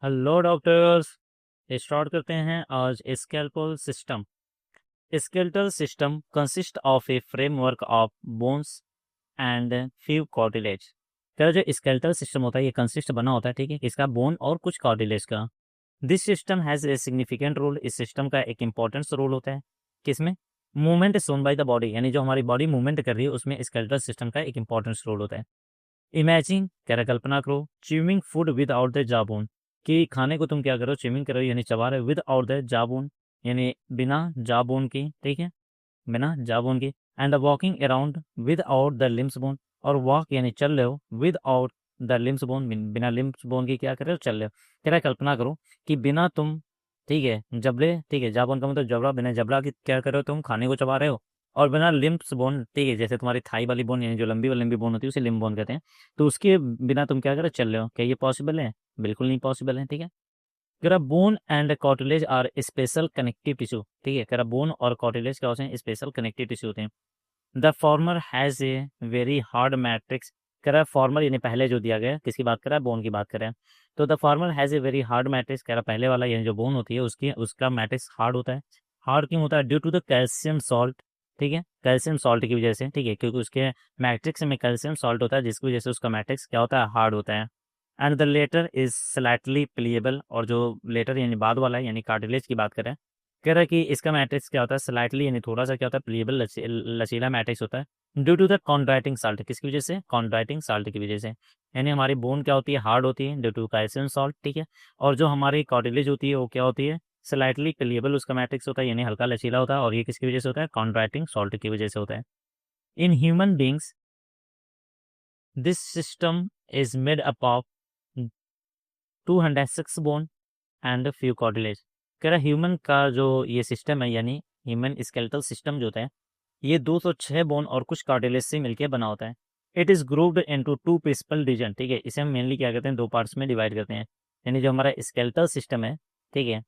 Hello doctors. Start करते हैं आज skeletal system. Skeletal system consist of A framework of bones and few cartilage. तेरा जो skeletal system होता है ये कंसिस्ट बना होता है, ठीक है, इसका बोन और कुछ कार्टिलेज का। This system has a significant role. इस सिस्टम का एक इंपॉर्टेंस रोल होता है किसमें? Movement shown by the body, यानी जो हमारी बॉडी मूवमेंट कर रही है उसमें स्केलेटल सिस्टम का एक इंपॉर्टेंस रोल होता है। इमेजिन, कह रहा कल्पना करो, chewing food without the jawbone, कि खाने को तुम क्या करो, च्यूइंग करो यानी चबा रहे हो, विद आउट द जाबोन यानी बिना जाबोन की, ठीक है, बिना जाबोन की। And walking around with out the limbs bone, और वॉक यानी चल रहे हो with out the limbs bone, बिना लिम्स बोन की क्या कर रहे हो, चल रहे हो। कह रहा है कल्पना करो कि बिना तुम, ठीक है, जबड़े, ठीक है, जाबोन का मतलब जबड़ा, बिना जबड़ा की क्या कर रहे हो, तुम खाने को चबा रहे हो। और बिना लिम्स बोन, ठीक है, जैसे तुम्हारी थाई वाली बोन यानी जो लंबी लंबी बोन होती है उसे लिम्ब बोन कहते हैं, तो उसके बिना तुम क्या कर रहे हो, चल रहे हो। क्या ये पॉसिबल है? बिल्कुल नहीं पॉसिबल है, ठीक है। कह रहा bone and cartilage are special connective tissue, ठीक है, कह रहा बोन और कॉटिलेज क्या होते हैं, स्पेशल कनेक्टिव टिश्यू होते हैं। The former has a very hard matrix, कह रहा है फॉर्मर यानी पहले जो दिया गया, किसकी बात कर रहा है, बोन की बात कर रहे हैं। तो the former has a very hard matrix, कह रहा पहले वाला यानी जो बोन होती है उसकी उसका मैट्रिक्स हार्ड होता है। हार्ड क्यों होता है? Due to the calcium salt, ठीक है, कैल्शियम सॉल्ट की वजह से, ठीक है, क्योंकि उसके मैट्रिक्स में कैल्शियम सॉल्ट होता है जिसकी वजह से उसका मैट्रिक्स क्या होता है, हार्ड होता है। And the latter is slightly pliable, और जो लेटर यानी बाद वाला है यानी कार्टिलेज की बात करें, कह रहा है कि इसका मैट्रिक्स क्या होता है, स्लाइटली यानी थोड़ा सा क्या होता है, प्लीएबल, लचीला मैट्रिक्स होता है। Due to the contracting salt, किसकी वजह से? कॉन्ट्रैक्टिंग साल्ट की वजह से, यानी हमारी बोन क्या होती है, हार्ड होती है ड्यू टू कैल्शियम सॉल्ट, ठीक है। और जो हमारी कार्टिलेज होती है वो क्या होती है, स्लाइटली प्लीएबल उसका मैट्रिक्स होता है यानी हल्का लचीला होता है, और ये किसकी वजह से होता है, कॉन्ट्रैक्टिंग सॉल्ट की वजह से होता है। In human beings this system is made up of 206 bone and few cartilage. कह रहा ह्यूमन का जो ये सिस्टम है यानी ह्यूमन स्केलेटल सिस्टम जो होता है ये 206 बोन और कुछ कार्टिलेज से मिलकर बना होता है। It is grouped into two principal division, ठीक है, इसे हम मेनली क्या करते हैं, दो पार्ट्स में डिवाइड करते हैं। यानी जो हमारा स्केलेटल सिस्टम है, ठीक है,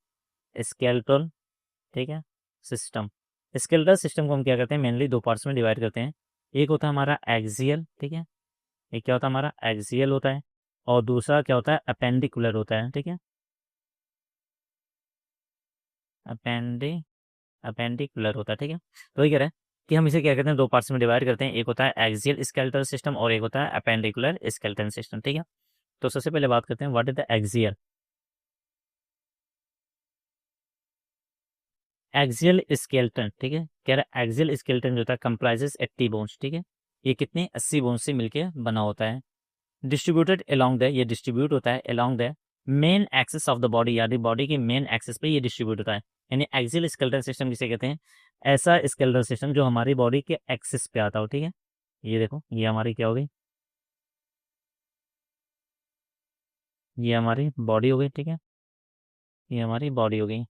स्केलेटल, ठीक है, सिस्टम, स्केलेटल सिस्टम को हम क्या करते हैं, मेनली दो पार्ट्स में डिवाइड करते हैं। एक होता है हमारा एक्सियल, ठीक है, एक क्या होता है हमारा एक्सियल होता है, और दूसरा क्या होता है, अपेंडिकुलर होता है, ठीक है, अपेंडि अपेंडिकुलर होता है, ठीक है। तो वही कह रहा है कि हम इसे क्या करते हैं, दो पार्ट्स में डिवाइड करते हैं, एक होता है एक्सियल स्केलेटल सिस्टम और एक होता है अपेंडिकुलर स्केलेटल सिस्टम, ठीक है। तो सबसे पहले बात करते हैं what is the axial. Axial skeleton, ठीक है, कह रहा है एक्सियल स्केलेटन जो होता है कंप्राइजेस 80 बोन्स, ठीक है, ये कितने 80 बोन्स से मिलके बना होता है। डिस्ट्रीब्यूटेड अलोंग द, ये डिस्ट्रीब्यूट होता है along the main axis of the body, यानी बॉडी के मेन एक्सिस पे ये डिस्ट्रीब्यूट होता है। यानी एक्सियल स्केलेटल सिस्टम किसे कहते हैं, ऐसा स्केलेटल सिस्टम जो हमारी बॉडी के एक्सिस पे आता हो, ठीक है। ये देखो ये हमारी क्या हो गई, ये हमारी बॉडी हो गई, ठीक है, ये हमारी बॉडी हो गई।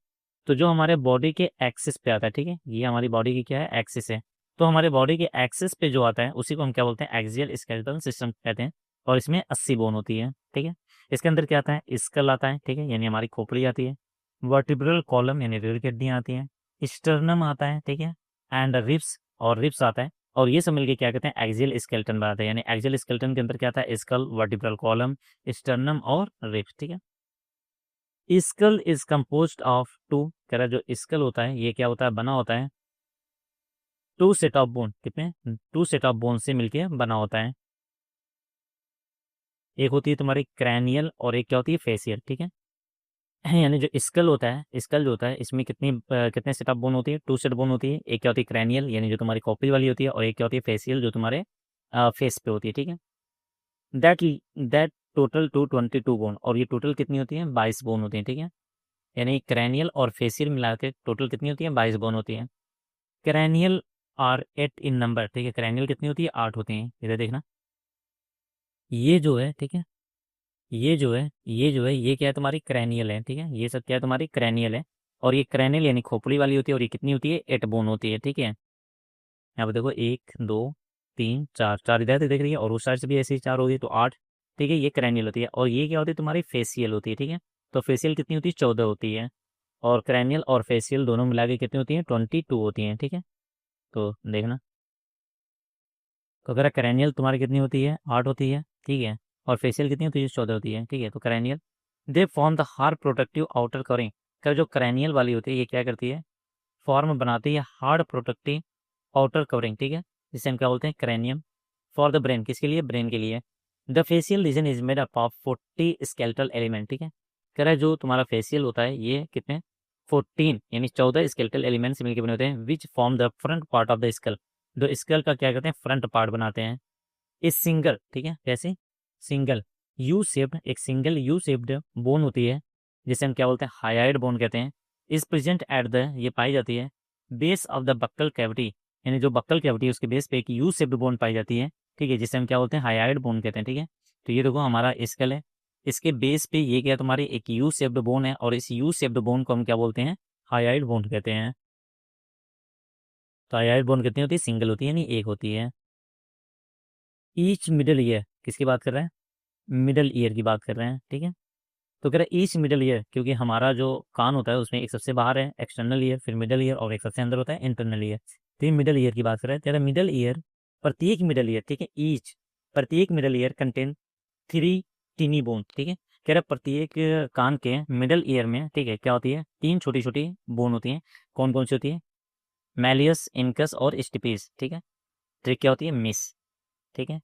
तो जो हमारे बॉडी के एक्सिस पे आता है, ठीक है, ये हमारी बॉडी की क्या है, एक्सिस है। तो हमारे बॉडी के एक्सिस पे जो आता है उसी को हम क्या बोलते हैं, एक्सियल स्केलेटल सिस्टम कहते हैं। और इसमें 80 बोन होती है, ठीक है। इसके अंदर क्या आता है, स्कल आता है, ठीक है, यानी हमारी खोपड़ी आती है, वर्टिब्रल कॉलम यानी रीढ़ की हड्डियां आती हैं, स्टर्नम आता है, ठीक है, एंड रिब्स, और रिब्स आता है। और ये सब मिलके क्या कहते हैं, एक्सियल स्केलेटन बनाते हैं। यानी एक्सियल स्केलेटन के अंदर क्या आता है, स्कल, वर्टिब्रल कॉलम, स्टर्नम और रिब्स, ठीक है। Skull is composed of two, कह रहा है जो स्कल होता है ये क्या होता है, बना होता है टू सेट ऑफ बोन, कितने, टू सेट ऑफ बोन से मिलके बना होता है। एक होती है तुम्हारी क्रैनियल और एक क्या होती है, फेसियल, ठीक है। यानी जो स्कल होता है, स्कल जो होता है इसमें कितने सेट ऑफ बोन होती है, टू सेट बोन होती है। एक क्या होती है, क्रैनियल यानी जो तुम्हारी कॉपी वाली होती है, और एक क्या होती है, फेसियल जो तुम्हारे फेस पे होती है, ठीक है। दैट दैट टोटल 222 बोन, और ये टोटल कितनी होती है, 22 बोन होती है, ठीक है। यानी क्रैनियल और फेसियल मिला के टोटल कितनी होती है, 22 बोन होती है। क्रैनियल आर 8 इन नंबर, ठीक है, क्रैनियल कितनी होती है, 8 होती हैं, इधर देखना। ये जो है, ठीक है, ये जो है ये क्या है, तुम्हारी क्रैनियल है, ठीक है, ये सब क्या है, तुम्हारी क्रैनियल है। और ये क्रैनियल यानी खोपड़ी वाली होती है, और ये कितनी होती है, 8 बोन होती है, ठीक है। यहाँ पे देखो 1 2 3 4, 4 इधर से देख रही है, और उस साइड से भी ऐसी 4 होगी तो 8, ठीक है, ये क्रैनियल होती है। और ये क्या होती है, तुम्हारी फेसियल होती है, ठीक है। तो फेसियल कितनी होती है, 14 होती है। और क्रैनियल और फेसियल दोनों मिला के कितनी होती है, 22 होती हैं, ठीक है। तो देखना, तो अगर क्रैनियल तुम्हारी कितनी होती है, 8 होती है, ठीक है, और फेशियल कितनी होती है, 14 होती है, ठीक है। तो cranial they form the hard protective outer covering. का जो क्रैनियल वाली होती है ये क्या करती है, फॉर्म बनाती है हार्ड प्रोटेक्टिव आउटर कवरिंग, ठीक है, जिसे हम क्या बोलते हैं क्रैनियम। फॉर द ब्रेन, किसके लिए, ब्रेन के लिए। The facial region is made up of 40 skeletal element, ठीक है, कह रहा है जो तुम्हारा फेशियल होता है ये कितने 14 यानी 14 स्केलेटल एलिमेंट से मिलकर बने होते हैं, which form the front part of the skull, जो स्कल का क्या करते हैं फ्रंट पार्ट बनाते हैं। इस सिंगल, ठीक है, कैसे, सिंगल यू शेप्ड, एक सिंगल यू शेप्ड बोन होती है जिसे हम क्या बोलते हैं हाइड बोन कहते हैं, इज प्रेजेंट एट द, ये पाई जाती है base of the buccal cavity, यानी जो बक्कल कैविटी है उसके बेस पे एक यू शेप्ड बोन पाई जाती है, ठीक है, जिसे हम क्या बोलते हैं हाइड बोन कहते हैं, ठीक है। तो ये देखो हमारा स्कल है, इसके बेस पे ये क्या तुम्हारी एक यू शेप्ड बोन है, और इस यू शेप्ड बोन को हम क्या बोलते हैं हाइड बोन कहते हैं। तो हाइड बोन कितनी होती है, सिंगल होती है यानी एक होती है। ईच मिडल ईयर, किसकी बात कर रहे हैं, मिडल ईयर की बात कर रहे हैं, ठीक है। तो कह रहे हैं ईच मिडल ईयर, क्योंकि हमारा जो कान होता है उसमें एक सबसे बाहर है एक्सटर्नल ईयर, फिर मिडल ईयर, और एक सबसे अंदर होता है इंटरनल ईयर। तो ये मिडल ईयर की बात कर रहे हैं, तेरा मिडल ईयर, प्रत्येक मिडल ईयर, ठीक है, ईच, प्रत्येक middle ear contain 3 tiny bone, ठीक है, कह रहा है प्रत्येक कान के मिडल ईयर में, ठीक है, क्या होती है 3 छोटी छोटी बोन होती हैं। कौन कौन सी होती है, मैलियस, इनकस और स्टिपीज, ठीक है, ट्रिक क्या होती है मिस, ठीक है,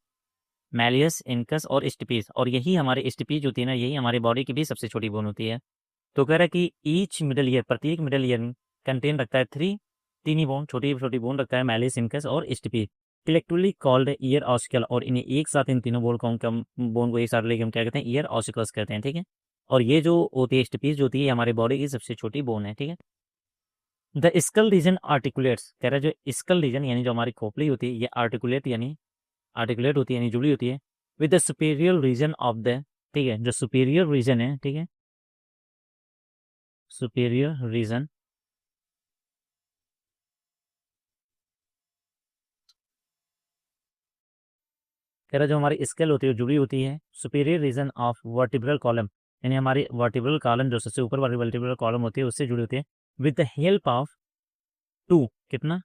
मैलियस, इनकस और स्टिपीज, और यही हमारे स्टिपीज होती है ना, यही हमारी बॉडी की भी सबसे छोटी बोन होती है। तो कह रहा है कि ईच मिडल ईयर, प्रत्येक मिडल ईयर कंटेन रखता है 3 टीनी बोन, छोटी छोटी बोन रखता है, मैलिस, इनकस और स्टिपीज, कलेक्टिवली कॉल्ड ईयर ऑसिकल, और इन्हें एक साथ इन तीनों बोन को हम बोन को एक साथ लेके हम क्या कहते हैं ईयर ऑसिकल्स कहते हैं, ठीक है। और ये जो होती है स्टिपीज जो होती है हमारी बॉडी की सबसे छोटी बोन है, ठीक है। द स्कल रीजन आर्टिकुलेट्स, कह रहा है जो स्कल रीजन यानी जो हमारी खोपड़ी होती है ये आर्टिकुलेट यानी आर्टिकुलेट होती है यानी जुड़ी होती है with the superior region of the, ठीक है, जो सुपीरियर रीजन है, ठीक है, सुपीरियर रीजन, कह रहा है जो हमारी स्केल होती है जुड़ी होती है superior region of vertebral column, यानी हमारी वर्टिब्रल कॉलम जो सबसे ऊपर वाली वर्टिब्रल कॉलम होती है उससे जुड़ी होती है विद द हेल्प ऑफ 2, कितना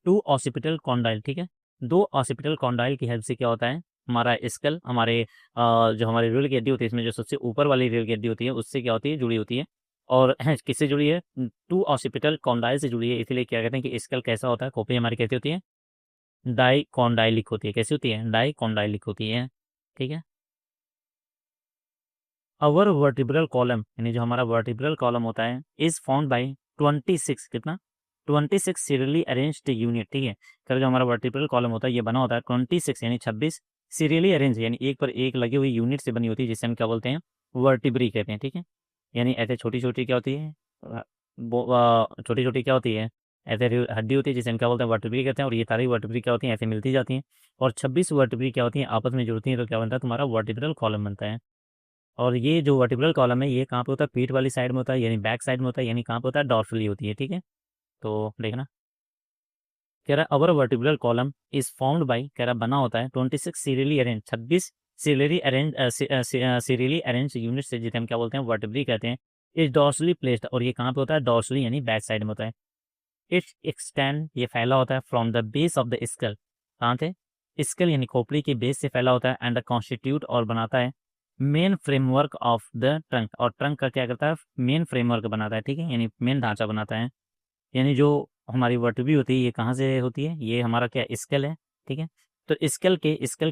2 ऑसिपिटल कॉन्डाइल, ठीक है, 2 ऑसिपिटल कॉन्डाइल की हेल्प से क्या होता है हमारा स्कल, हमारे जो हमारी रीढ़ की हड्डी होती है इसमें जो सबसे ऊपर वाली रीढ़ की हड्डी होती है उससे क्या होती है जुड़ी होती है, और किससे जुड़ी है 2 ऑसिपिटल कॉन्डाइल से जुड़ी है, इसलिए क्या कहते हैं कि स्कल कैसा होता है, खोपड़ी हमारी कैसी होती है डाइकॉन्डाइलिक होती है, कैसी होती है डाइकॉन्डाइलिक होती है, ठीक है। अवर वर्टिब्रल कॉलम यानी जो हमारा वर्टिब्रल कॉलम होता है इज फाउंड बाय 26, कितना 26 सीरियली अरेंज्ड यूनिट, ठीक है, कर जो हमारा वर्टिब्रल कॉलम होता है ये बना होता है 26 यानी 26 सीरियली अरेंज यानी एक पर एक लगी हुई यूनिट से बनी होती है जिसे हम क्या बोलते हैं वर्टिब्री कहते हैं, ठीक है। यानी ऐसे छोटी छोटी क्या होती है छोटी छोटी क्या होती है ऐसे हड्डी होती है जिसे हम क्या बोलते हैं वर्टिब्री कहते हैं, और ये सारी वर्टिब्री क्या होती है ऐसे मिलती जाती हैं, और 26 वर्टिब्री क्या होती हैं आपस में जुड़ती हैं, तो क्या बनता है तुम्हारा वर्टिब्रल कॉलम बनता है। और ये जो वर्टिब्रल कॉलम है ये कहाँ पे होता है पीठ वाली साइड में होता है यानी बैक साइड में होता है, यानी कहाँ पे होता है डॉर्सली होती है, ठीक है। तो देखना कह रहा है our vertebral column is found by, कह रहा बना होता है 26 serially arrange, 26 serially arrange serially arrange unit से जिसे हम क्या बोलते हैं वर्टिब्री कहते हैं, इज डॉर्सली प्लेस्ड, और ये कहाँ पे होता है डॉर्सली यानी बैक साइड में होता है। इट एक्सटेंड, ये फैला होता है from the base of the skull, कहाँ थे स्कल यानी खोपड़ी के बेस से फैला होता है, एंड कॉन्स्टिट्यूट और बनाता है main framework of the trunk, और ट्रंक का क्या करता है मेन फ्रेमवर्क बनाता है, ठीक है, यानी मेन ढांचा बनाता है। यानी जो हमारी वर्टिब्री होती है ये कहाँ से होती है, ये हमारा क्या स्कल है, ठीक है। तो स्कल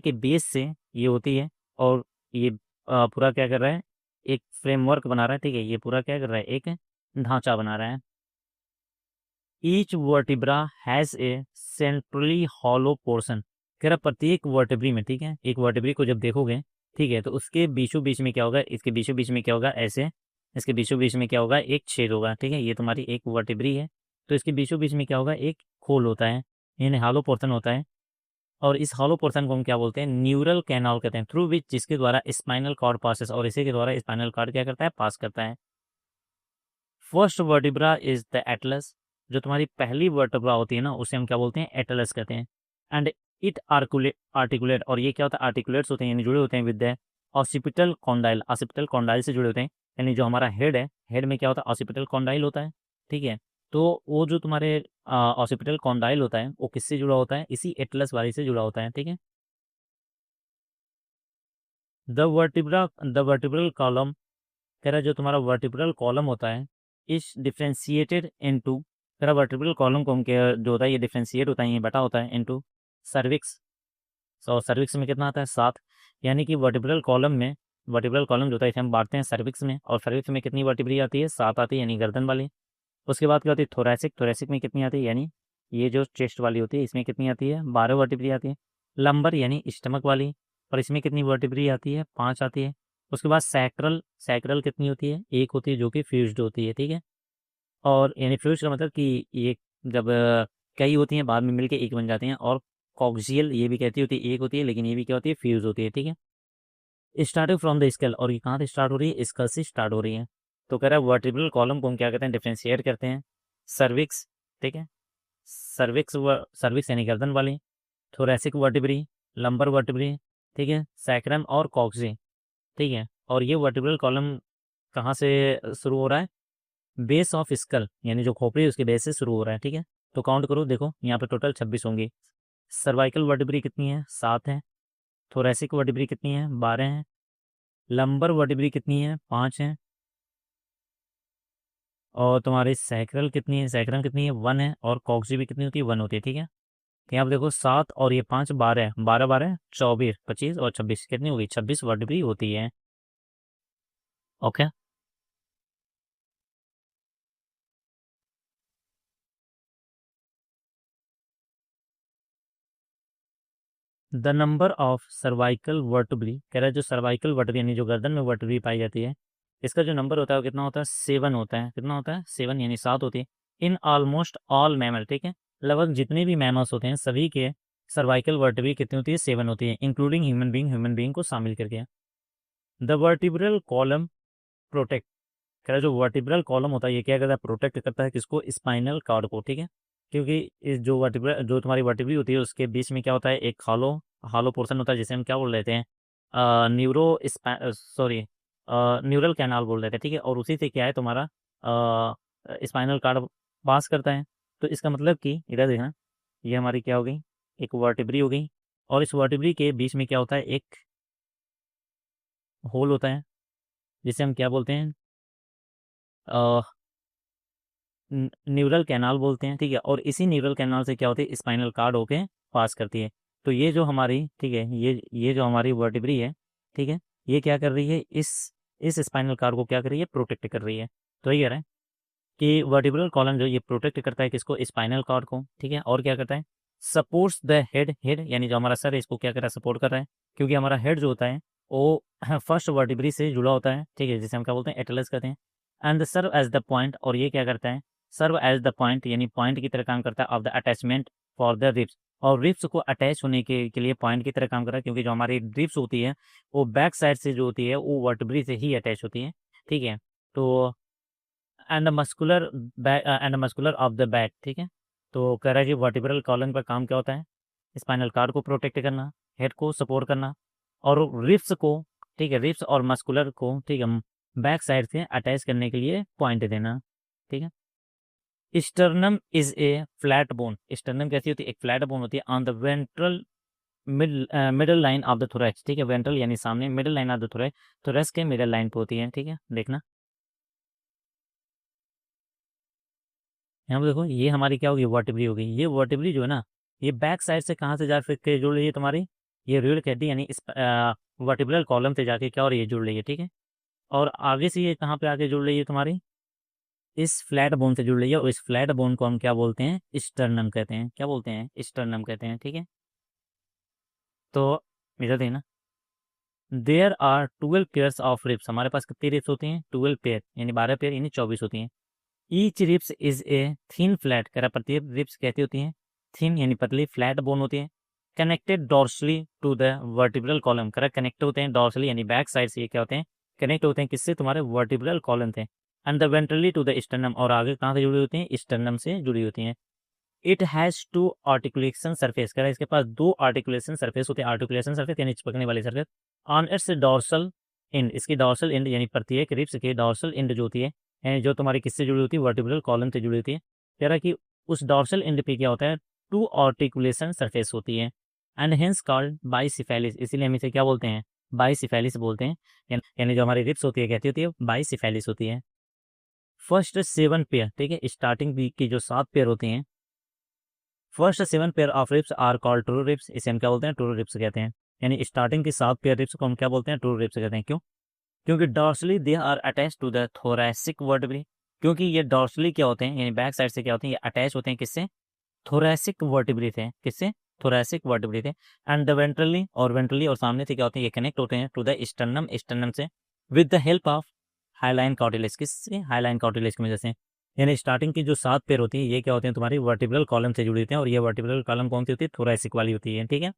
के बेस से ये होती है, और ये पूरा क्या कर रहा है एक फ्रेमवर्क बना रहा है, ठीक है, ये पूरा क्या कर रहा है एक ढांचा बना रहा है। Each vertebra has a centrally hollow portion, कह रहा प्रत्येक वर्टिब्री में, ठीक है, एक वर्टिब्री को जब देखोगे, ठीक है, तो उसके बीचों बीच में क्या होगा, इसके बीचों बीच में क्या होगा ऐसे, इसके बीचों बीच में क्या होगा एक छेद होगा, ठीक है, ये तुम्हारी एक वर्टिब्री है, तो इसके बीचों बीच में क्या होगा एक खोल होता है यानी हॉलो पोर्शन होता है, और इस हॉलो पोर्शन को हम क्या बोलते हैं न्यूरल कैनाल कहते हैं, थ्रू विच जिसके द्वारा स्पाइनल कॉर्ड पासेस, और इसी के द्वारा स्पाइनल कॉर्ड क्या करता है पास करता है। First vertebra is the Atlas, जो तुम्हारी पहली वर्टिब्रा होती है ना उसे हम क्या बोलते हैं एटलस कहते हैं। एंड इट आर्टिकुलेट, और ये क्या होता है आर्टिकुलेट्स होते हैं यानी जुड़े होते हैं with the occipital condyle, occipital condyle से जुड़े होते हैं, यानी जो हमारा हेड है हेड में क्या होता है ऑसिपिटल कॉन्डाइल होता है, ठीक है। तो वो जो तुम्हारे ऑसिपिटल कॉन्डाइल होता है वो किससे जुड़ा होता है इसी एटलस वाली से जुड़ा होता है, ठीक है। द वर्टिब्रल कॉलम कह रहा जो तुम्हारा वर्टिब्रल कॉलम होता है इस डिफ्रेंशिएटेड इनटू, कह रहा वर्टिब्रल कॉलम को जो होता है ये डिफ्रेंशिएट होता है, ये बटा होता है इनटू सर्विक्स। सो सर्विक्स में कितना आता है 7, यानी कि वर्टिब्रल कॉलम में, वर्टिब्रल कॉलम जो होता है इसे हम बांटते हैं सर्विक्स में, और सर्विक्स में कितनी वर्टिब्री आती है 7 आती है, यानी गर्दन वाली। उसके बाद क्या होती है थोरैसिक, थोरैसिक में कितनी आती है, यानी ये जो चेस्ट वाली होती है इसमें कितनी आती है 12 वर्टिब्री आती है। लंबर यानी स्टमक वाली, और इसमें कितनी वर्टिब्री आती है 5 आती है। उसके बाद सैक्रल, सैक्रल कितनी होती है 1 होती है, जो कि फ्यूज्ड होती है, ठीक है। और यानी फ्यूज्ड का मतलब कि ये जब कई होती हैं बाद में मिलके एक बन जाती हैं। और कॉक्सियल ये भी कहती होती है एक होती है, लेकिन ये भी क्या होती है फ्यूज होती है, ठीक है। स्टार्टिंग फ्रॉम द स्केल, और ये कहाँ से स्टार्ट हो रही है स्कल से स्टार्ट हो रही है। तो कह रहा है वर्टिब्रल कॉलम को हम क्या कहते हैं डिफ्रेंशिएट करते हैं सर्विक्स, ठीक है। सर्विक्स सर्विक्स यानी गर्दन वाली, थोरैसिक वर्टिब्री, लंबर वर्टिब्री, ठीक है, सैक्रम और कॉक्सी, ठीक है। और ये वर्टिब्रल कॉलम कहाँ से शुरू हो रहा है बेस ऑफ स्कल, यानी जो खोपड़ी है उसके बेस से शुरू हो रहा है, ठीक है। तो काउंट करो, देखो यहाँ पे टोटल 26 होंगी। सर्वाइकल वर्टिब्री कितनी है 7 है, थोरैसिक वर्टिब्री कितनी है 12 है, लंबर वर्टिब्री कितनी है 5 है, और तुम्हारी सैक्रल कितनी है, सैक्रम कितनी है 1 है, और कॉक्सी भी कितनी होती है 1 होती है, ठीक है। तो यहाँ पे देखो 7 और ये 5 12, 12 12 24 25 और 26 कितनी होगी 26 वर्टिब्री होती है, okay. The number of cervical vertebrae, कह रहा है जो सर्वाइकल वर्टिब्री यानी जो गर्दन में वर्टिब्री पाई जाती है इसका जो नंबर होता है वो कितना होता है 7 होता है, कितना होता है 7 यानी 7 होती है। इन ऑलमोस्ट ऑल मैमल, ठीक है, लगभग जितने भी मैमल्स होते हैं सभी के सर्वाइकल वर्टिब्री कितनी होती है 7 होती है, including human being, human being को शामिल करके। द वर्टिब्रल कॉलम प्रोटेक्ट, कह रहा है जो वर्टिब्रल कॉलम होता है ये क्या करता है प्रोटेक्ट करता है किसको स्पाइनल कार्ड को, ठीक है। क्योंकि इस जो वर्टिब्रल जो तुम्हारी वर्टिब्री होती है उसके बीच में क्या होता है एक हॉलो हॉलो पोर्शन होता है जिसे हम क्या बोल लेते हैं न्यूरो सॉरी न्यूरल कैनाल बोल देते हैं, ठीक है। और उसी से क्या है तुम्हारा स्पाइनल कार्ड पास करता है। तो इसका मतलब कि इधर देखना ये हमारी क्या हो गई एक वर्टिब्री हो गई, और इस वर्टिब्री के बीच में क्या होता है एक होल होता है जिसे हम क्या बोलते हैं न्यूरल कैनाल बोलते हैं, ठीक है। और इसी न्यूरल कैनाल से क्या होती है स्पाइनल कार्ड होके पास करती है। तो ये जो हमारी, ठीक है, ये जो हमारी वर्टिब्री है, ठीक है, ये क्या कर रही है इस स्पाइनल कार्ड को क्या कर रही है प्रोटेक्ट कर रही है। तो ये कह रहा है कि वर्टिब्रल कॉलम जो ये प्रोटेक्ट करता है किसको स्पाइनल कार्ड को, ठीक है। और क्या करता है सपोर्ट्स द हेड, हेड यानी जो हमारा सर है इसको क्या कर रहा है सपोर्ट कर रहा है, क्योंकि हमारा हेड जो होता है वो फर्स्ट वर्टिब्री से जुड़ा होता है, ठीक है, जिसे हम क्या बोलते हैं एटलस कहते हैं। And serve as the point, और ये क्या करता है सर्व एज द पॉइंट यानी पॉइंट की तरह काम करता है of the attachment for the ribs, और रिब्स को अटैच होने के लिए पॉइंट की तरह काम कर रहा है, क्योंकि जो हमारी रिब्स होती है वो बैक साइड से जो होती है वो वर्टिब्री से ही अटैच होती है, ठीक है। तो and muscular of the back, ठीक है। तो कह रहा है कि वर्टिब्रल कॉलम का काम क्या होता है स्पाइनल कार्ड को प्रोटेक्ट करना, हेड को सपोर्ट करना, और रिब्स को, ठीक है, रिब्स और मस्कुलर को, ठीक है, बैक साइड से अटैच करने के लिए पॉइंट देना, ठीक है। Sternum is a flat bone, sternum कैसी होती है एक फ्लैट बोन होती है on the ventral middle line of the thorax, ठीक है, वेंट्रल यानी सामने, middle line of the thorax, thorax के मिडल लाइन पे होती है, ठीक है। देखना यहाँ पे देखो ये हमारी क्या होगी वर्टिब्री होगी, ये वर्टिब्री जो है ना ये बैक साइड से कहाँ से जा फिर के जुड़ रही है तुम्हारी ये रीढ़ की हड्डी यानी इस वर्टिब्रल कॉलम से जाके क्या और ये जुड़ रही है, ठीक है। और आगे से ये कहाँ पे आके जुड़ रही है तुम्हारी इस फ्लैट बोन से जुड़ रही है, और इस फ्लैट बोन को हम क्या बोलते हैं स्टर्नम कहते हैं, क्या बोलते हैं स्टर्नम कहते हैं, ठीक है। तो इधर देखना there are 12 pairs of ribs, हमारे पास कितनी रिब्स होती हैं 12 पेयर यानी 12 पेयर यानी 24 होती हैं। Each ribs is a thin flat, कह रहा प्रत्येक रिब्स कहती होती हैं थिन यानी पतली, फ्लैट बोन होती है, connected dorsally to the vertebral column, कह रहा कनेक्ट होते हैं डॉर्सली यानी बैक साइड से ये क्या होते हैं कनेक्ट होते हैं किससे तुम्हारे वर्टिब्रल कॉलम थे, and the ventrally to the sternum, और आगे कहाँ से जुड़ी होती हैं स्टर्नम से जुड़ी होती हैं। It has two articulation surface, कह रहा है इसके पास 2 आर्टिकुलेशन सरफेस होते हैं, आर्टिकुलेशन सरफेस यानी चिपकने वाली surface, on it's dorsal and, इसकी डॉर्सल एंड यानी प्रत्येक रिब्स की डॉर्सल एंड जो होती है जो तुम्हारी किससे जुड़ी होती है वर्टिब्रल कॉलम से जुड़ी होती है, कह रहा है कि उस डॉर्सल एंड पे क्या होता है 2 आर्टिकुलेशन सरफेस होती है, एंड हेंस कॉल्ड बाइसिफेलिस, इसीलिए हम इसे क्या बोलते हैं बाइसिफेलिस बोलते हैं, यानी जो हमारी रिब्स होती है कहती होती है बाइसिफेलिस होती है। फर्स्ट 7 पेयर, ठीक है, स्टार्टिंग की जो 7 पेयर होती हैं, first 7 pair of ribs are called true ribs, इसे हम क्या बोलते हैं, ट्रू रिब्स कहते हैं। यानी स्टार्टिंग की 7 पेयर रिब्स को हम क्या बोलते हैं, ट्रू रिब्स कहते हैं। क्यों? क्योंकि dorsally they are attach to the thoracic vertebrae, क्योंकि ये डॉर्सली क्या होते हैं, यानी बैक साइड से क्या होते हैं, ये अटैच होते हैं किससे, थोरैसिक वर्टिब्रे थे, किससे, थोरैसिक वर्टिब्रे थे। एंड द वेंट्रली, और वेंट्रली और सामने से क्या होते हैं, ये कनेक्ट होते हैं टू द स्टर्नम, स्टर्नम से with the help of highline cartilage, किससे, हाईलाइन कार्टिलेज की वजह से। यानी स्टार्टिंग की जो 7 पेयर होती है ये क्या होते हैं, तुम्हारी वर्टिब्रल कॉलम से जुड़ी होती हैं, और ये वर्टिब्रल कॉलम कौन सी होती है, थोरैसिक वाली होती है, ठीक है।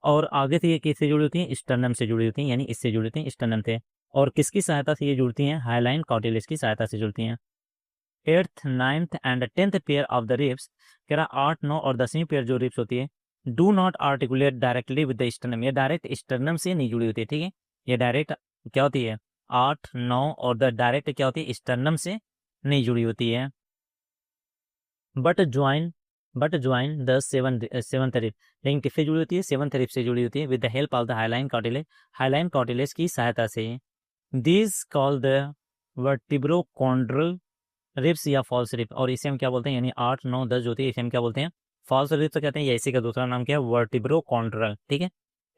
और आगे से ये किससे जुड़ी होती हैं, स्टर्नम से जुड़ी होती हैं, यानी इससे जुड़ी होती हैं, स्टर्नम से। और किसकी सहायता से ये जुड़ती हैं, हाईलाइन कार्टिलेज की सहायता से जुड़ती हैं। 8th 9th and 10th pair of the ribs, कह रहा 8 9 और 10वीं पेयर जो रिब्स होती है, do not articulate directly with the sternum, ये डायरेक्ट स्टर्नम से नहीं जुड़ी होती है, ठीक है। ये डायरेक्ट क्या होती है, 8 9 और द डायरेक्ट क्या होती है, स्टर्नम से नहीं जुड़ी होती है। But join the seventh rib, लेकिन किससे जुड़ी होती है, 7th रिब से जुड़ी होती है, with the help of the highline cartilage, highline cartilage की सहायता से। दिस कॉल द वर्टिब्रोकॉन्ड्रल रिब्स या फॉल्स रिब, और इसे हम क्या बोलते हैं, यानी 8 9 10 जो होती है इसे हम क्या बोलते हैं, फॉल्स रिब्स कहते हैं, या इसी का दूसरा नाम क्या है, वर्टिब्रोकॉन्ड्रल, ठीक है।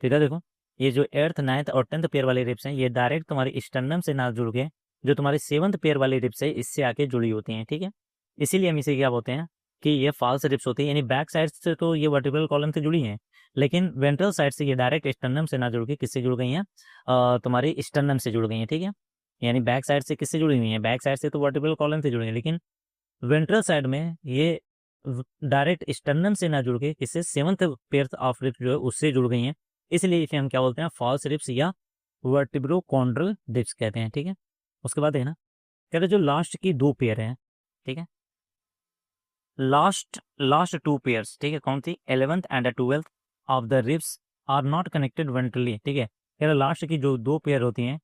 ठीक है, देखो ये जो 8th 9th और 10th पेयर वाली रिब्स हैं ये डायरेक्ट तुम्हारी स्टर्नम से ना जुड़ के जो तुम्हारी 7th पेयर वाली रिब्स है इससे आके जुड़ी होती हैं, ठीक है। इसीलिए हम इसे क्या बोलते हैं कि ये फॉल्स रिब्स होती है, यानी बैक साइड से तो ये वर्टिब्रल कॉलम से जुड़ी हैं, लेकिन वेंट्रल साइड से ये डायरेक्ट स्टर्नम से ना जुड़ के किससे जुड़ गई हैं, तुम्हारी स्टर्नम से जुड़ गई हैं, ठीक है। यानी बैक साइड से किससे जुड़ी हुई हैं, बैक साइड से तो वर्टिब्रल कॉलम से जुड़ी हैं, लेकिन वेंट्रल साइड में ये डायरेक्ट स्टर्नम से ना जुड़ के किससे, 7th पेयर ऑफ रिब्स जो है उससे जुड़ गई हैं, इसलिए इसे हम क्या बोलते हैं, फॉल्स रिब्स या वर्टिब्रोकॉन्ड्रल रिब्स कहते हैं, ठीक है। उसके बाद है ना, कह रहे जो लास्ट की 2 पेयर हैं, ठीक है, लास्ट लास्ट 2 पेयर्स, ठीक है, कौन सी, 11th and 12th of the ribs are not connected ventrally, ठीक है। कह रहे लास्ट की जो 2 पेयर होती हैं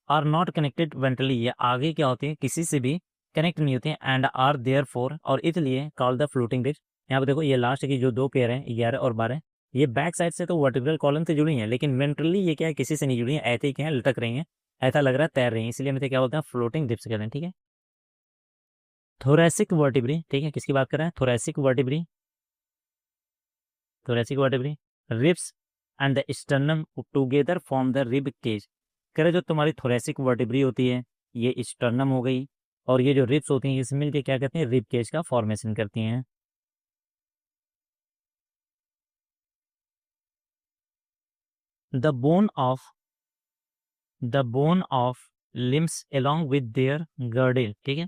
आर नॉट कनेक्टेड वेंट्रली, ये आगे क्या होती है, किसी से भी कनेक्ट नहीं होती हैं, एंड आर देयर फॉर, और इसलिए कॉल द फ्लोटिंग रिब्स। यहाँ पे देखो ये लास्ट की जो 2 पेयर हैं 11 और 12, ये बैक साइड से तो वर्टिब्रल कॉलम से जुड़ी हैं, लेकिन वेंट्रली ये क्या है, किसी से नहीं जुड़ी हैं, ऐसे ही क्या है, लटक रही हैं, ऐसा लग रहा है तैर रही हैं, इसलिए हम इसे क्या बोलते हैं, फ्लोटिंग रिब्स कहते हैं, ठीक है। थोरैसिक वर्टिब्री, ठीक है, किसकी बात कर रहे हैं, thoracic vertebrae, thoracic vertebrae ribs and the sternum together form the rib cage. कह रहे जो तुम्हारी थोरैसिक वर्टिब्री होती है ये स्टर्नम हो गई, और ये जो रिब्स होती हैं ये मिलके क्या कहते हैं, रिब केज का फॉर्मेशन करती हैं। The bone of the bone of limbs along with their girdle, ठीक है।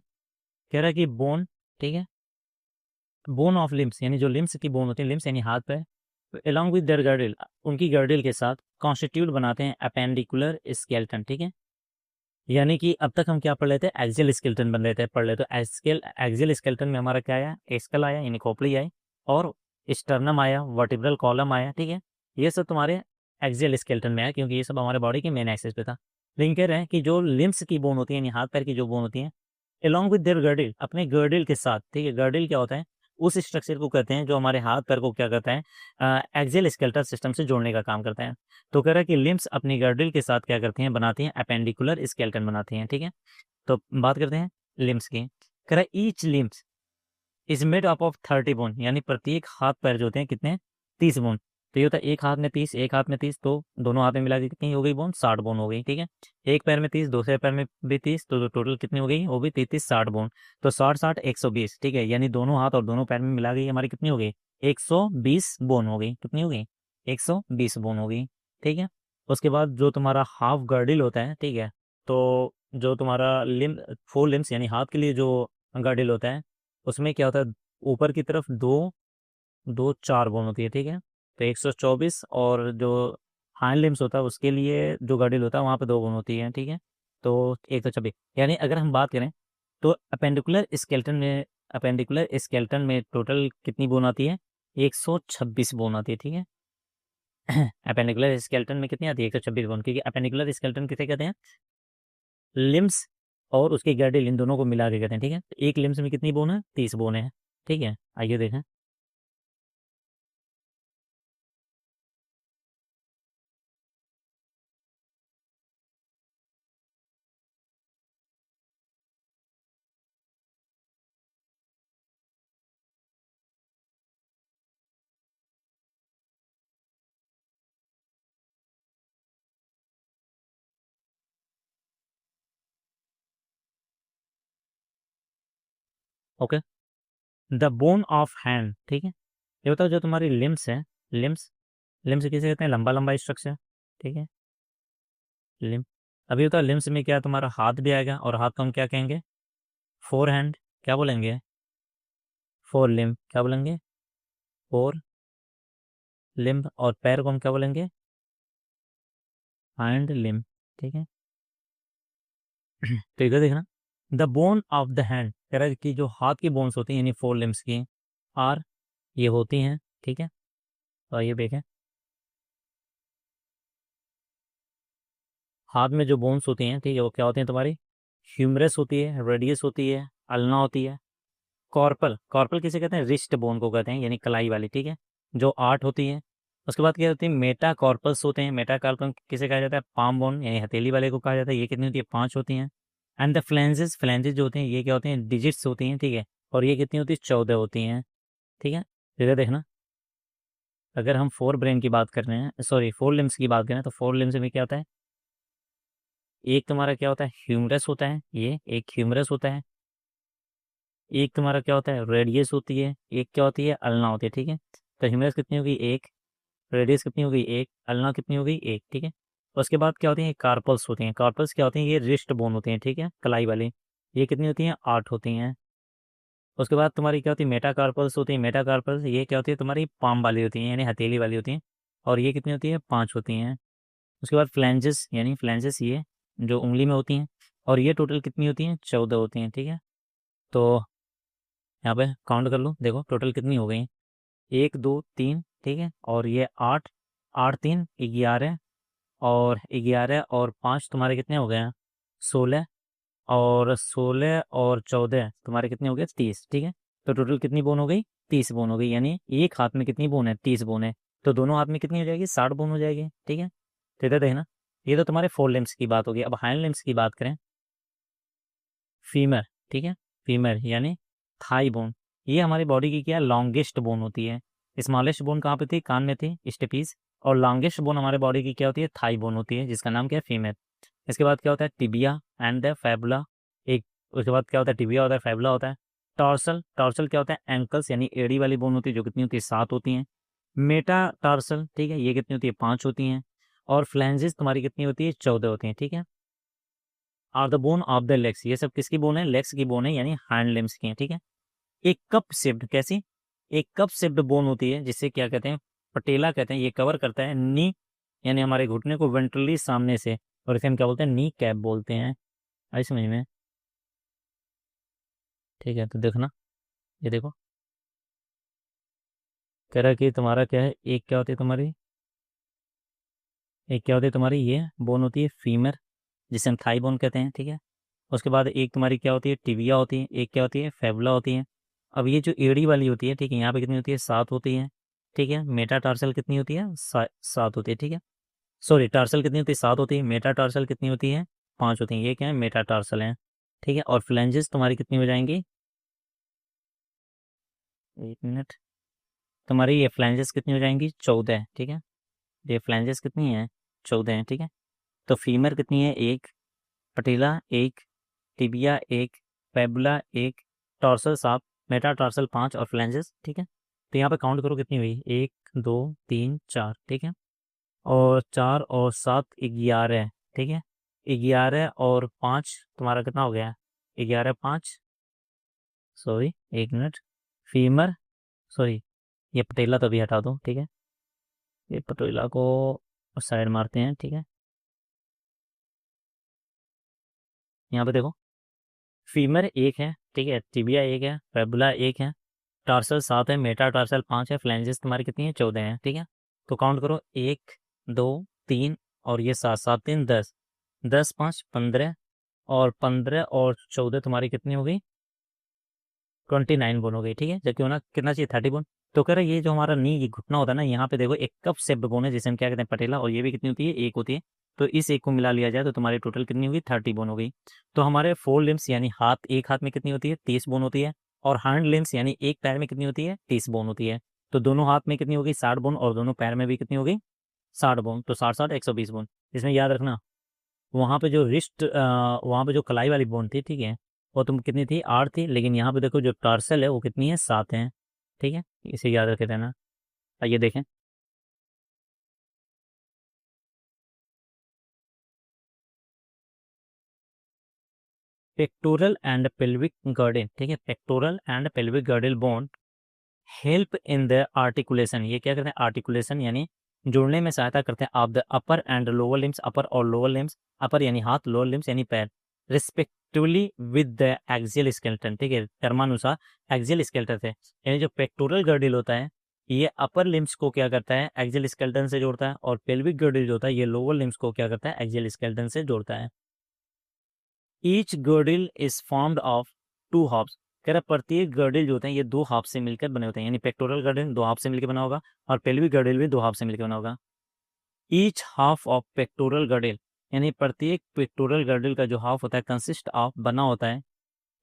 कह रहा है कि बोन, ठीक है, बोन ऑफ लिम्स यानी जो लिम्स की बोन होती है, लिम्स यानी हाथ पैर, अलोंग विद देयर गर्डिल, उनकी गर्डिल के साथ कॉन्स्टिट्यूट बनाते हैं अपेंडिकुलर स्केलेटन, ठीक है। यानी कि अब तक हम क्या पढ़ लेते हैं, एक्सियल स्केलेटन बन रहे थे, पढ़ लेते तो एक्सियल स्केलेटन में हमारा क्या आया, स्कल आया यानी खोपड़ी आई, और स्टर्नम आया, वर्टिब्रल कॉलम आया, ठीक है। ये सब तुम्हारे एक्सियल स्केलेटन में आया क्योंकि ये सब हमारे बॉडी के मेन एक्सेस पे था। लेकिन कह रहे हैं कि जो लिम्स की बोन होती है यानी हाथ पैर की जो बोन होती है, अलॉन्ग विद देयर गर्डिल, अपने गर्डिल के साथ, ठीक है। गर्डिल क्या होता है, उस स्ट्रक्चर को कहते हैं जो हमारे हाथ पैर को क्या करता है, एक्सियल स्केलेटल सिस्टम से जोड़ने का काम करता है। तो कह रहा है कि लिम्स अपनी गर्डिल के साथ क्या करती हैं, बनाती हैं अपेंडिकुलर स्केलेटन बनाती हैं, ठीक है। तो बात करते हैं लिम्स की। कह रहा है each limbs is made up of 30 bone, यानी प्रत्येक हाथ पैर जो होते हैं कितने, 30 बोन। तो ये होता है एक हाथ में 30 एक हाथ में 30, तो दोनों हाथ में मिला के कितनी हो गई बोन, 60 बोन हो गई, ठीक है। एक पैर में 30 दूसरे पैर में भी 30, तो टोटल कितनी हो गई, वो भी 33 60 बोन। तो 60 60 120, ठीक है, यानी दोनों हाथ और दोनों पैर में मिला गई हमारी कितनी हो गई, 120 बोन हो गई, कितनी हो गई, 120 बोन हो गई, ठीक है। उसके बाद जो तुम्हारा हाफ गर्डिल होता है, ठीक है, तो जो तुम्हारा लिम 4 लिम्स यानी हाथ के लिए जो गर्डिल होता है उसमें क्या होता है, ऊपर की तरफ दो दो 4 बोन होती है, ठीक है। तो 124, और जो हाइंड लिम्स होता है उसके लिए जो गर्डिल होता है वहाँ पे 2 बोन होती है, ठीक है। तो 126, यानी अगर हम बात करें तो अपेंडिकुलर स्केलेटन में टोटल कितनी बोन आती है, 126 बोन आती है, ठीक है। अपेंडिकुलर स्केलेटन में कितनी आती है, 126 बोन, क्योंकि अपेंडिकुलर स्केलेटन किसे कहते हैं, लिम्स और उसके गर्डिल इन दोनों को मिला के कहते हैं, ठीक है। तो एक लिम्स में कितनी बोन है, 30 बोन है, ठीक है। आइए देखें, okay. The bone of hand, ठीक है। ये बताओ जो तुम्हारी लिम्स है, लिम्स, लिम्स किसे कहते हैं? लंबा लंबा स्ट्रक्चर, ठीक है, लिम। अभी बताओ लिम्स में क्या तुम्हारा हाथ भी आएगा, और हाथ को हम क्या कहेंगे? फोर हैंड, क्या बोलेंगे? फोर लिम्ब, क्या बोलेंगे? Four limb. और पैर को हम क्या बोलेंगे? हाइंड लिम्ब, ठीक है। तो इधर देखना, the bone of the hand कह रहा है कि जो हाथ की बोन्स होती हैं यानी फोर लिम्स की, आर, ये होती हैं, ठीक है। तो ये देखें, हाथ में जो बोन्स होती हैं, ठीक है, वो क्या होती हैं तुम्हारी? ह्यूमरस होती है, रेडियस होती है, अल्ना होती है, कॉर्पल। कॉर्पल किसे कहते हैं? रिस्ट बोन को कहते हैं, यानी कलाई वाली, ठीक है, जो 8 होती है। उसके बाद क्या होती है? मेटा कॉर्पल्स होते हैं। मेटा कॉर्पल किसे कहा जाता है? पाम बोन, यानी हथेली वाले को कहा जाता है। ये कितनी होती है? 5 होती हैं। एंड द फ्लैंजेस, फ्लैंजेस जो होते हैं ये क्या होते हैं? डिजिट्स होती हैं, ठीक है। और ये कितनी होती है? 14 होती हैं, ठीक है। इधर देखना, अगर हम फोर ब्रेन की बात कर रहे हैं, सॉरी फोर लिम्स की बात करें, तो फोर लिम्स में क्या होता है? एक तुम्हारा क्या होता है? ह्यूमरस होता है, ये एक ह्यूमरस होता है। एक तुम्हारा क्या होता है? रेडियस होती है। एक क्या होती है? अल्ना होती है, ठीक है। तो ह्यूमरस कितनी होगी? एक। रेडियस कितनी होगी? एक। अल्ना कितनी होगी? एक, ठीक है। उसके बाद क्या होती है? कार्पल्स होती हैं। कार्पल्स क्या होती हैं? ये रिस्ट बोन होती हैं, ठीक है, कलाई वाली। ये कितनी होती हैं? 8 होती हैं। उसके बाद तुम्हारी क्या होती है? मेटाकार्पल्स होती है। मेटाकार्पल्स ये क्या होती है? तुम्हारी पाम वाली होती हैं, यानी हथेली वाली होती हैं। और ये कितनी होती है? 5 होती हैं। उसके बाद फ्लैंजेस, यानी फ्लैंजेस ये जो उंगली में होती हैं, और ये टोटल कितनी होती हैं? 14 होती हैं, ठीक है। तो यहाँ पे काउंट कर लो, देखो टोटल कितनी हो गई? 1 2 3, ठीक है, और ये 8, 8 3 11, और 11 और 5 तुम्हारे कितने हो गए हैं? 16, और 16 और 14 तुम्हारे कितने हो गए? 30, ठीक है। तो टोटल कितनी बोन हो गई? 30 बोन हो गई। यानी एक हाथ में कितनी बोन है? 30 बोन है। तो दोनों हाथ में कितनी हो जाएगी? 60 बोन हो जाएगी, ठीक है। तो इधर देखना, ये तो तुम्हारे फोर लिम्स की बात होगी। अब हाइंड लिम्स की बात करें, फीमर, ठीक है, फीमर यानी थाई बोन। ये हमारी बॉडी की क्या? लॉन्गेस्ट बोन होती है। स्मॉलेस्ट बोन कहाँ पे थी? कान में थी, स्टेपीज। और लॉन्गेस्ट बोन हमारे बॉडी की क्या होती है? थाई बोन होती है, जिसका नाम क्या है? फीमर। इसके बाद क्या होता है? टिबिया एंड द फैबुला, एक। उसके बाद क्या होता है? टिबिया होता है, फैबुला होता है। टॉर्सल, टॉर्सल क्या होता है? एंकल्स, यानी एड़ी वाली बोन होती है, जो कितनी होती है? 7 होती हैं। मेटा टॉर्सल, ठीक है, ये कितनी होती है? 5 होती हैं। और फ्लैंजेस तुम्हारी कितनी होती है? 14 होती हैं, ठीक है। Are the bone of the legs, ये सब किसकी बोन है? लेग्स की बोन है, यानी हैंड लिम्स की है, ठीक है। एक कप शेप्ड, कैसी? एक कप शेप्ड बोन होती है, जिसे क्या कहते हैं? पटेला कहते हैं। ये कवर करता है नी, यानी हमारे घुटने को वेंट्रली सामने से, और इसे हम क्या बोलते हैं? नी कैप बोलते हैं। आई समझ में? ठीक है, तो देखना, ये देखो, कह रहा है कि तुम्हारा क्या है? एक क्या होती है तुम्हारी? एक क्या होती है तुम्हारी? ये बोन होती है फीमर, जिसे हम थाई बोन कहते हैं, ठीक है। उसके बाद एक तुम्हारी क्या होती है? टिबिया होती है। एक क्या होती है? फेबुला होती है। अब ये जो एड़ी वाली होती है, ठीक है, यहाँ पे कितनी होती है? 7 होती है, ठीक है। मेटा टार्सल कितनी होती है? 7 होती है, ठीक है। सॉरी, टार्सल कितनी होती है? 7 होती है। मेटा टार्सल कितनी होती है? 5 होती है। ये क्या है? मेटा टार्सल है, ठीक है। और फ्लैंजेस तुम्हारी कितनी हो जाएंगी? एक मिनट, तुम्हारी ये फ्लैंजेस कितनी हो जाएंगी? 14, ठीक है। ये फ्लैंजेस कितनी है? 14 है, ठीक है। तो फीमर कितनी है? एक। पटेला एक। टिबिया एक। पेबुला एक। टॉर्सल 7। मेटाटार्सल 5, और फ्लैंजेस, ठीक है। तो यहाँ पे काउंट करो कितनी हुई? 1 2 3 4, ठीक है। और 4 और 7 11, ठीक है। 11 और 5 तुम्हारा कितना हो गया? 11 5, सॉरी एक मिनट, फीमर, सॉरी, ये पटेला तो भी हटा दो, ठीक है। ये पटेला को साइड मारते हैं, ठीक है। यहाँ पे देखो, फीमर एक है, ठीक है, टिबिया एक है, फेबुला एक है, टार्सल 7 है, मेटा टार्सल 5 है, फ्लैंजेस तुम्हारी कितनी है? 14 है, ठीक है। तो काउंट करो, 1 2 3, और ये 7 7 3 10, 10 5 15, और 15 और 14 तुम्हारी कितनी हो गई? 29 बोन हो गई, ठीक है। जबकि होना कितना चाहिए? 30 बोन। तो कह रहे ये जो हमारा नी, ये घुटना होता है ना, यहाँ पे देखो एक कप शेप्ड बोन है, जिसे हम क्या कहते हैं? पटेला। और ये भी कितनी होती है? एक होती है। तो इस एक को मिला लिया जाए तो तुम्हारी टोटल कितनी होगी? 30 बोन हो गई। तो हमारे फोर लिम्स यानी हाथ, एक हाथ में कितनी होती है? 30 बोन होती है। और हैंड लिम्स यानी एक पैर में कितनी होती है? 30 बोन होती है। तो दोनों हाथ में कितनी होगी? 60 बोन, और दोनों पैर में भी कितनी होगी? 60 बोन। तो 60 60 120 बोन। इसमें याद रखना, वहाँ पे जो रिस्ट, वहाँ पे जो कलाई वाली बोन थी, ठीक है, वो तुम कितनी थी, 8 थी, लेकिन यहाँ पे देखो जो टार्सल है वो कितनी है, 7 है। ठीक है, इसे याद रखे रहना। आइए देखें। पेक्टोरल एंड पेल्विक गर्डल, ठीक है, pectoral and pelvic girdle bone help in the articulation, ये क्या करते हैं, आर्टिकुलेशन यानी जोड़ने में सहायता करते हैं of the upper and lower limbs, upper और लोअर लिम्स, अपर यानी हाथ, लोअर लिम्स यानी पैर, respectively with the axial skeleton, ठीक है, कर्मानुसार एक्सियल स्केलेटन से, यानी जो पेक्टोरल गर्डल होता है ये अपर लिम्स को क्या करता है, एक्सियल स्केलेटन से जोड़ता है, और पेल्विक गर्डल जो होता है ये लोअर लिम्स को क्या करता है, एक्सियल स्केलेटन से जोड़ता है। Each girdle is formed of 2 halves, कह रहा प्रत्येक गर्डल जो होते हैं ये 2 हाफ से मिलकर बने होते हैं, यानी पेक्टोरल गर्डल 2 हाफ से मिलकर बना होगा, और पेल्विक गर्डल भी 2 हाफ से मिलकर बना होगा। Each half of pectoral girdle, यानी प्रत्येक पेक्टोरल गर्डल का जो हाफ होता है कंसिस्ट ऑफ, बना होता है,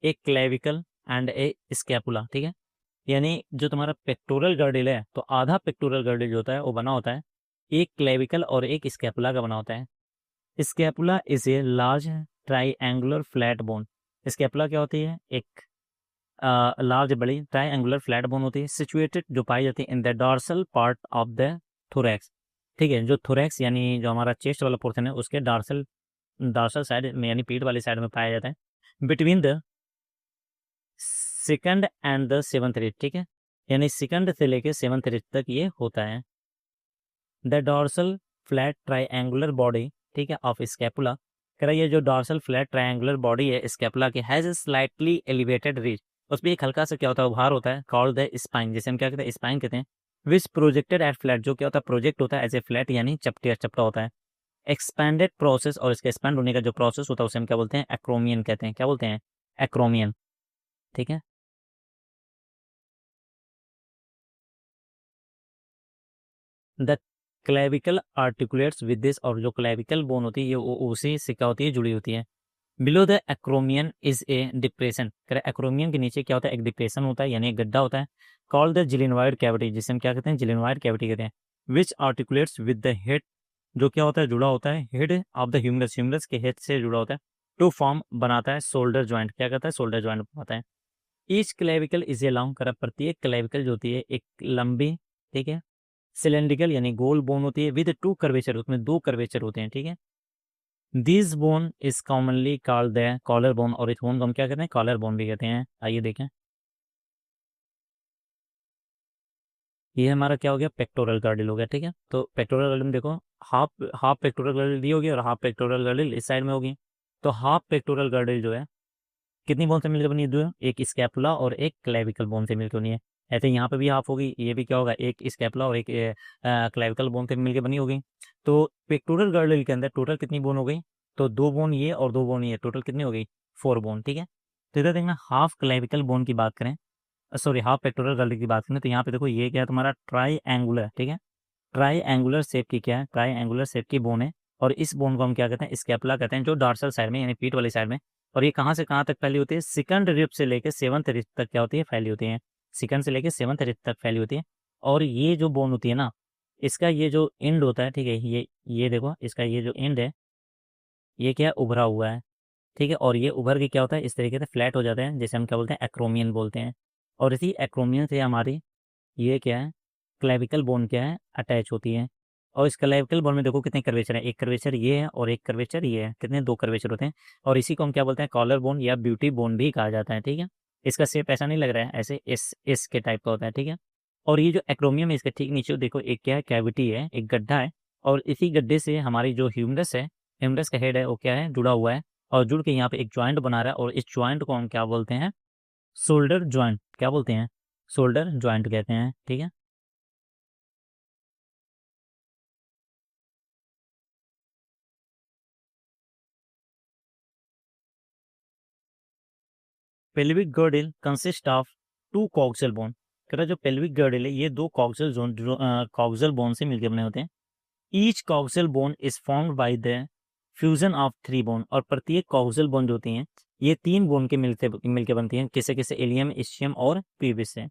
एक क्लेविकल एंड ए स्कैपुला, ठीक है, यानी जो तुम्हारा पेक्टोरल गर्डल है तो आधा पेक्टोरल गर्डल जो होता है वो बना होता है एक क्लेविकल और एक स्कैपुला का बना होता है। Scapula is a large triangular flat bone, scapula क्या होती है, एक लार्ज बड़ी ट्राइएंगुलर फ्लैट बोन होती है, सिचुएटेड जो पाई जाती है in the dorsal part of the thorax, ठीक है, जो थोरैक्स यानी जो हमारा चेस्ट वाला पोर्शन है उसके डॉर्सल डॉर्सल साइड में यानी पीठ वाली साइड में पाया जाता है, between the second and the 7th rib, ठीक है, यानी सेकंड से लेके 7th रिब तक ये होता है। The dorsal flat triangular body, ठीक है, ऑफ स्कैपुला, कह रहा है ये जो डॉर्सल फ्लैट ट्राइएंगुलर बॉडी है स्कैपुला की has a slightly elevated ridge, उसमें एक हल्का सा क्या होता है, उभार होता है, कॉल्ड द स्पाइन, जिसे हम क्या कहते हैं, स्पाइन कहते हैं, विच प्रोजेक्टेड एट फ्लैट, जो क्या होता है, प्रोजेक्ट होता है एज ए फ्लैट यानी चपटा चपटा होता है, एक्सपैंडेड प्रोसेस, और इसके एक्सपैंड होने का जो प्रोसेस होता है उसे हम क्या बोलते हैं, एक्रोमियन कहते हैं, क्या बोलते हैं, एक्रोमियन, ठीक है। The clavicle articulates with this, और जो क्लेविकल बोन होती है ये उसी से क्या होती है, जुड़ी होती है। Below the acromion is a depression, acromion के नीचे क्या होता है, एक डिप्रेशन होता है यानी एक गड्ढा होता है, कॉल्ड द जिलेनॉइड कैविटी, जिसे हम क्या कहते हैं, जिलेनॉइड कैविटी कहते हैं, which articulates with the head, जो क्या होता है, जुड़ा होता है head of the humerus, humerus के हेड से जुड़ा होता है, टू फॉर्म बनाता है शोल्डर ज्वाइंट, क्या कहता है, शोल्डर ज्वाइंट बनाता है। Each clavicle is a long, कर प्रत्येक क्लेविकल जो होती है एक लंबी, ठीक है, सिलेंड्रिकल यानी गोल बोन होती है, विद 2 कर्वेचर, उसमें 2 कर्वेचर होते हैं, ठीक है। This bone is commonly called the collar bone, और इस बोन को हम क्या कहते हैं, कॉलर बोन भी कहते हैं। आइए देखें, ये हमारा क्या हो गया, पेक्टोरल गर्डल हो गया, ठीक है, तो पेक्टोरल गर्डल में देखो हाफ हाफ पेक्टोरल गर्डल दी होगी और हाफ पेक्टोरल गर्डल इस साइड में होगी, तो हाफ पेक्टोरल गर्डल जो है कितनी बोन से मिलकर बनी है, एक स्कैपुला और एक क्लेविकल बोन से मिलकर बनी है। ऐसे यहाँ पे भी हाफ होगी, ये भी क्या होगा, एक स्कैपुला और एक क्लेविकल बोन से मिलकर बनी होगी। तो पेक्टोरल गर्डल के अंदर टोटल कितनी बोन हो गई, तो 2 बोन ये और 2 बोन ये, टोटल कितनी हो गई, 4 बोन, ठीक है। तो इधर देखना हाफ क्लेविकल बोन की बात करें, सॉरी हाफ पेक्टोरल गर्डल की बात करें, तो यहाँ पे देखो ये क्या है तुम्हारा ट्राई एंगुलर, ठीक है, ट्राई एंगुलर शेप की क्या है, ट्राई एंगुलर शेप की बोन है, और इस बोन को हम क्या कहते हैं, स्कैपुला कहते हैं, जो डॉर्सल साइड में यानी पीठ वाली साइड में, और ये कहाँ से कहाँ तक फैली होती है, सेकंड रिब से लेकर 7th रिब तक क्या होती है, फैली होती है, सेकंड से लेकर 7th रिब तक फैली होती है। और ये जो बोन होती है ना, इसका ये जो एंड होता है, ठीक है, ये देखो इसका ये जो एंड है ये क्या है, उभरा हुआ है, ठीक है, और ये उभर के क्या होता है, इस तरीके से फ्लैट हो जाते हैं, जैसे हम क्या बोलते हैं, एक्रोमियन बोलते हैं, और इसी एक्रोमियन से हमारी ये क्या है, क्लेविकल बोन क्या है, अटैच होती है। और इस क्लेविकल बोन में देखो कितने कर्वेचर है, एक कर्वेचर ये है और एक कर्वेचर ये है, कितने, 2 कर्वेचर होते हैं, और इसी को हम क्या बोलते हैं, कॉलर बोन या ब्यूटी बोन भी कहा जाता है, ठीक है। इसका शेप ऐसा नहीं लग रहा है, ऐसे इस के टाइप का होता है, ठीक है। और ये जो एक्रोमियम है इसके ठीक नीचे देखो एक क्या है, कैविटी है, एक गड्ढा है, और इसी गड्ढे से हमारी जो ह्यूमरस है, ह्यूमरस का हेड है वो क्या है, जुड़ा हुआ है, और जुड़ के यहाँ पे एक ज्वाइंट बना रहा है, और इस ज्वाइंट को हम क्या बोलते हैं, शोल्डर ज्वाइंट, क्या बोलते हैं, शोल्डर ज्वाइंट कहते हैं, ठीक है। Pelvic girdle consist of 2 coxal bone, कह रहा जो पेल्विक गर्डल है ये 2 कॉक्सियल जोन कॉक्सियल बोन से मिलकर बने होते हैं। Each coxal bone is formed by the fusion of 3 bone, और प्रत्येक कॉक्सियल बोन जो होती हैं ये 3 बोन के मिलके बनती हैं, किसे किसे, इलियम, इस्चियम और प्यूबिस से।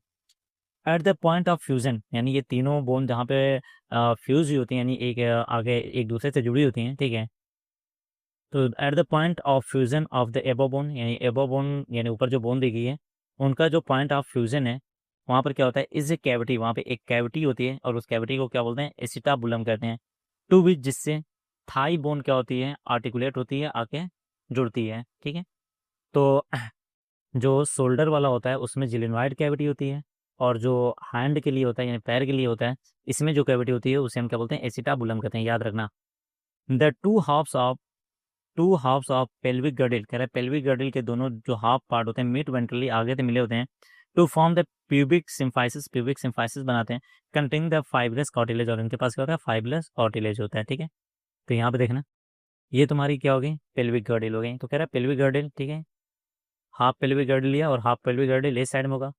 At the point of fusion, यानी ये तीनों बोन जहाँ पे फ्यूज हुई होती हैं, यानी एक आगे एक दूसरे से जुड़ी होती हैं, ठीक है, तो at the point of fusion of the एबो बोन, यानी एबो बोन यानी ऊपर जो बोन दी गई है उनका जो पॉइंट ऑफ फ्यूजन है वहाँ पर क्या होता है, इस कैविटी, वहाँ पे एक कैविटी होती है और उस कैविटी को क्या बोलते हैं, एसिटाबुलम कहते हैं। टू विच, जिससे थाई बोन क्या होती है, आर्टिकुलेट होती है, आके जुड़ती है। ठीक है, तो जो शोल्डर वाला होता है उसमें जिलेनॉइड कैविटी होती है, और जो हैंड के लिए होता है यानी पैर के लिए होता है, इसमें जो कैविटी होती है उसे हम क्या बोलते हैं, एसिटाबुलम कहते हैं, याद रखना। The two halves of pelvic girdle, कह रहा है पेल्विक गर्डल के दोनों जो हाफ पार्ट होते हैं मिड वेंट्रली आगे से मिले होते हैं, to form the pubic symphysis बनाते हैं, कंटेनिंग द फाइब्रस कार्टिलेज, और इनके पास क्या होता है, फाइब्रस कार्टिलेज होता है। ठीक है, तो यहाँ पे देखना ये तुम्हारी क्या हो गई, पेल्विक गर्डल हो गई। तो कह रहा है पेल्विक गर्डल, ठीक है, हाफ पेल्विक गर्डल लिया और हाफ पेल्विक गर्डल इस साइड में होगा।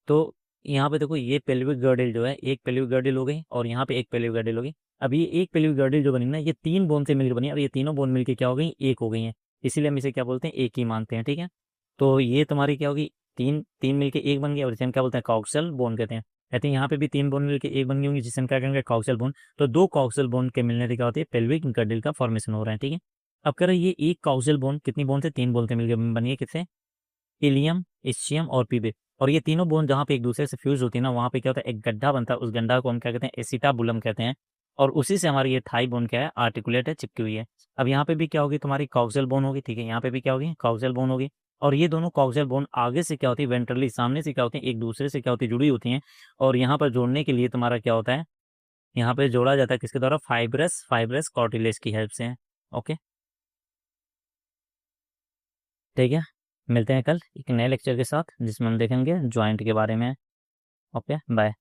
तो यहाँ पे देखो ये पेल्विक गर्डल जो है, एक पेल्विक गर्डल हो गई और यहाँ पे एक पेल्विक गर्डल हो गई। अब ये एक पेल्विक गर्डल जो बनी ना, ये 3 बोन से मिलकर बनी, और ये तीनों बोन मिलकर क्या हो गई, एक हो गई है, इसीलिए हम इसे क्या बोलते हैं, एक ही मानते हैं। ठीक है, तो ये तुम्हारी क्या होगी, तीन तीन मिलके एक बन गया, और इसे हम क्या बोलते हैं, कॉक्सल बोन कहते हैं यहाँ पे भी 3 बोन मिलकर एक बन गई होंगी, जिसे हम क्या कहेंगे, कॉक्सल बोन। तो 2 कॉक्सल बोन के मिलने से क्या होती है, पेल्विक गर्डल का फॉर्मेशन हो रहा है। ठीक है, अब कह रहे ये एक कॉक्सल बोन कितनी बोन से, 3 बोन से मिलकर बनी है, किससे, इलियम, इस्चियम और पीबिक। और ये तीनों बोन जहाँ पे एक दूसरे से फ्यूज होती है ना, वहाँ पे क्या होता है, एक गड्ढा बनता है, उस गड्ढा को हम क्या कहते हैं, एसिटाबुलम कहते हैं, और उसी से हमारी ये थाई बोन क्या है, आर्टिकुलेट है, चिपकी हुई है। अब यहाँ पे भी क्या होगी, तुम्हारी कॉक्सियल बोन होगी। ठीक है, यहाँ पे भी क्या होगी, कॉक्सियल बोन होगी, और ये दोनों कॉक्सियल बोन आगे से क्या होती है, वेंट्रली सामने से क्या होती है, एक दूसरे से क्या होती है, जुड़ी होती हैं, और यहाँ पर जोड़ने के लिए तुम्हारा क्या होता है, यहाँ पे जोड़ा जाता है किसके द्वारा, फाइब्रस फाइब्रस कार्टिलेज की हेल्प से। ओके, ठीक है, मिलते हैं कल एक नए लेक्चर के साथ जिसमें हम देखेंगे जॉइंट के बारे में। Okay, bye.